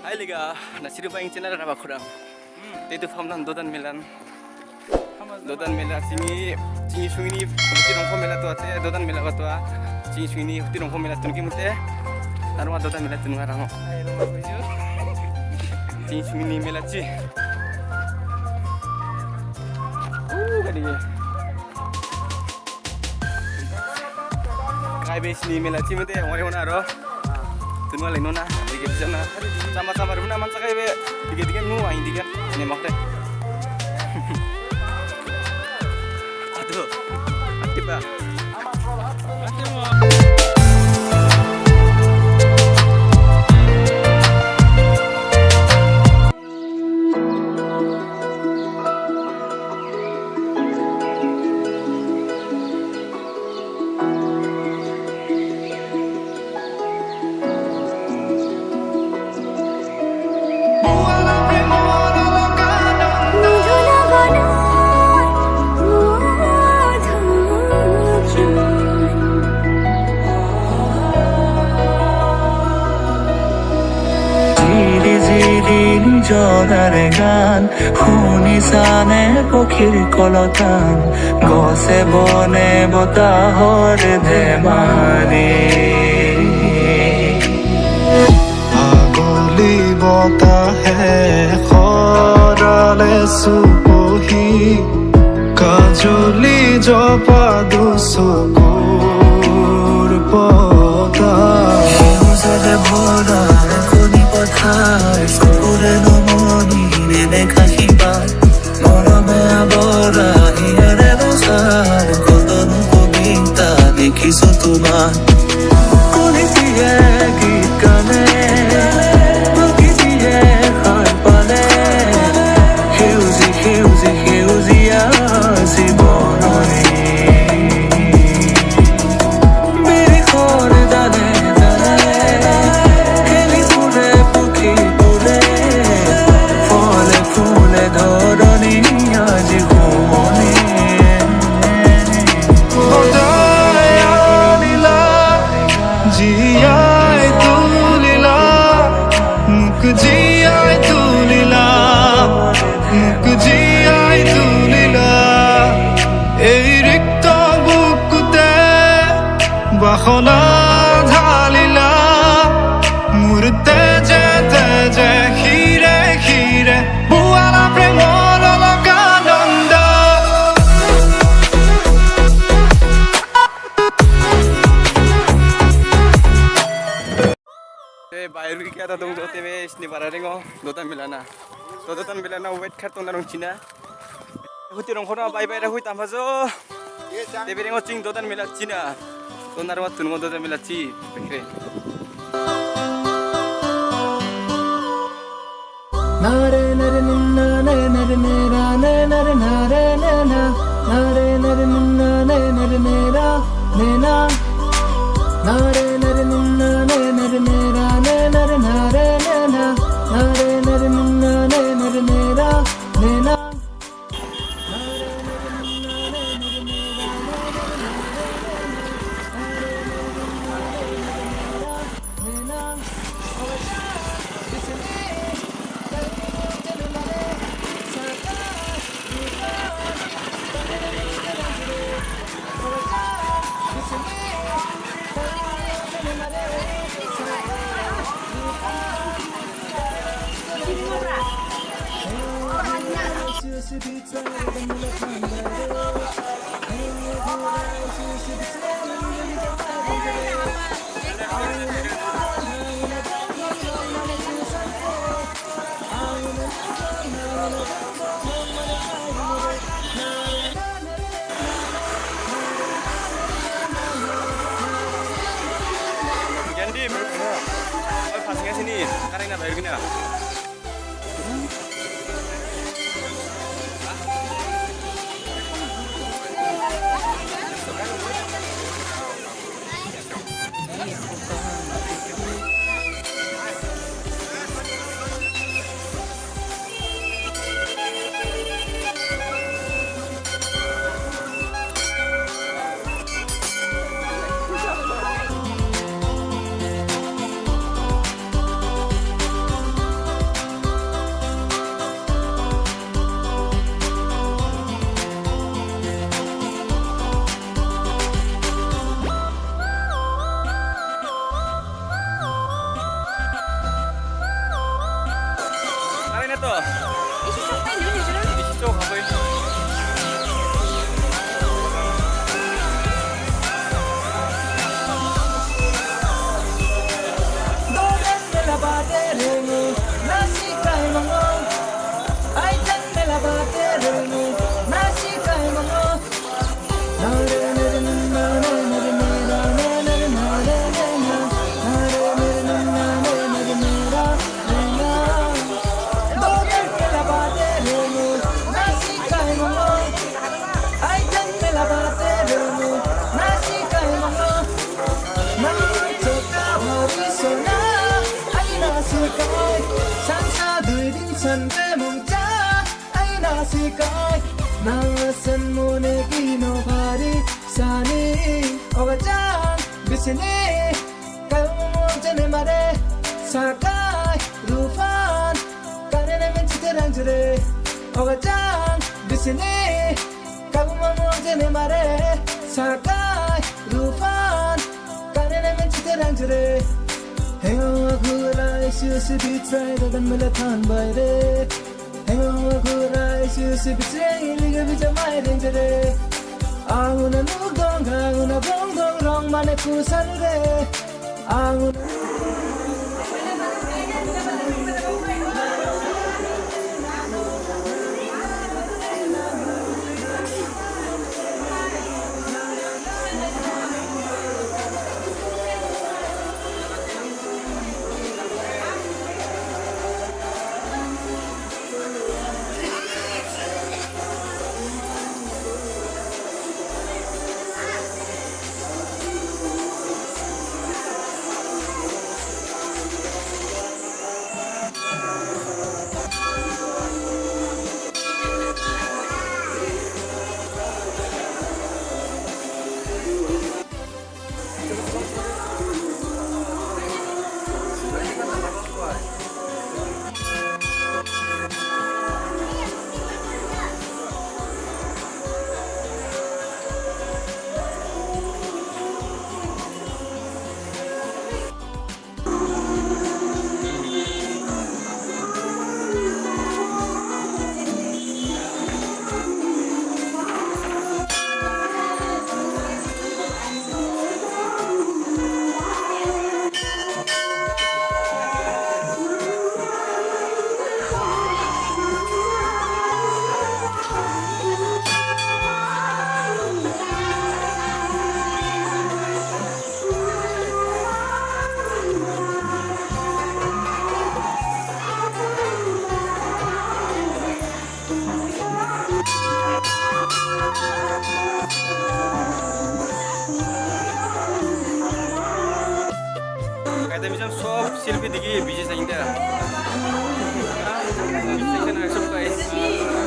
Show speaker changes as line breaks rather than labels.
Hai liga, nasi Ribajo channel Rabha kurang. Itu famnan Dodan Mela. Dodan Mela singi sungini Huti Rankha Mela tu ate Dodan Mela tu a singi sungini Huti Rankha Mela tu mute. Narwa Dodan Mela tu ngarang. Singi sungini Mela ci. Kali. Kai base ni Mela ci mute orang aro. Tunwa lain nona, dikit sana. Sama-sama rumah man sakai be, dikit-dikit nu aing dikit, ini makre. Aduh, aktif ba? Aktif mo.
জনারে গান শুনি জানে পক্ষীৰ কলতান গছে বনে বতাহৰ ধেমালি আগলি বতাহে খৰালে চুপহি কাজলি জপা দুচকুৰ পতা সেউজেৰে ভৰা কণী পথাৰ চকুৰে নমনি নেদেখা শিপা মৰমে আৱৰা হিয়াৰে বজাৰ কতনো কবিতা দেখিছো তোমাৰ কলিতিয়ে গীত গানে প্ৰকৃতিয়ে সাৰ পালে সেউজী সেউজী সেউজীয়া জীৱনৰে বাসনা ঢালিলা মূৰ্তে যে হিৰে হিৰে বুৱালা প্ৰেমৰ লগা Nanda
Bayar kita dong do TV sini bararengo Dodan Mela na. Dodan Mela na wait kartu na rong Cina. Huti rong kono bye ra hui tamazo. TV rengo cing Dodan Mela Cina. Donar wat tungo Dodan Mela ci bekre.
nare nare ninna nare nare nera nare nare nena nare nare ninna nare nare nera nena nare nare ninna nare nare nera nare nare nena nare nare ninna nare nare nera nena
Ganti berkena. Pasangnya sini. Sekarang nak bayar gini. ka to?
Isusok tayo dun, yun.
Isusok ako yun.
Dodan Mela bate rengu nasi kai mango ai chan mela bate rengu nasi kai mango nare nare na na nare mera na nare nare na nare nare na nare nare mera na Dodan Mela bate rengu nasi kai mango ai chan mela bate rengu nasi kai mango na choka mari sona ai na si kai san sa dui din san pe mong cha ai na si kai na san mo ne ki no bari sani oga chan bisini kai mo jane mare sakai rufan kane ne men chiterang jure oga chan bisini kai mo jane mare sakai rufan kane ne men chiterang jure Hang on a good eyes, you see be tried of the Milatan by day. Hang on a good eyes, you see be trying, leave it a mind in today. I wanna look down, I wanna wrong, man, a cool Saturday. I wanna.
Kaya misal sob silpi digi biji saja. Bisa nak sob guys.